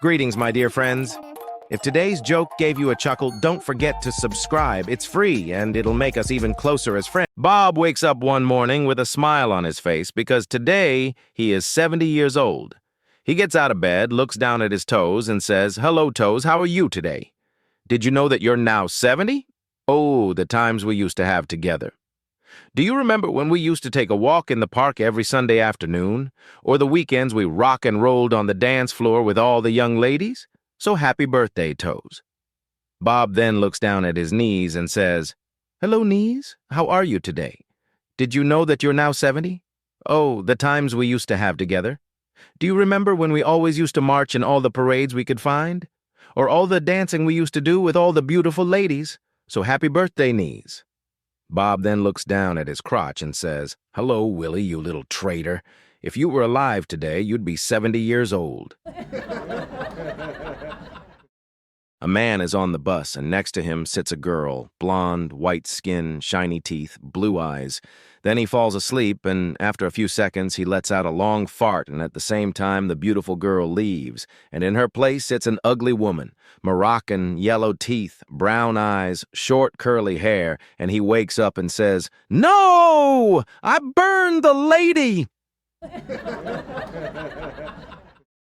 Greetings, my dear friends. If today's joke gave you a chuckle, don't forget to subscribe. It's free, and it'll make us even closer as friends. Bob wakes up one morning with a smile on his face because today he is 70 years old. He gets out of bed, looks down at his toes, and says, "Hello, toes, how are you today? Did you know that you're now 70? Oh, the times we used to have together. Do you remember when we used to take a walk in the park every Sunday afternoon? Or the weekends we rock and rolled on the dance floor with all the young ladies? So happy birthday, toes." Bob then looks down at his knees and says, "Hello, knees. How are you today? Did you know that you're now 70? Oh, the times we used to have together. Do you remember when we always used to march in all the parades we could find? Or all the dancing we used to do with all the beautiful ladies? So happy birthday, knees." Bob then looks down at his crotch and says, "Hello, Willie, you little traitor. If you were alive today, you'd be 70 years old." A man is on the bus, and next to him sits a girl, blonde, white skin, shiny teeth, blue eyes. Then he falls asleep, and after a few seconds, he lets out a long fart, and at the same time, the beautiful girl leaves, and in her place sits an ugly woman, Moroccan, yellow teeth, brown eyes, short curly hair, and he wakes up and says, "No! I burned the lady!"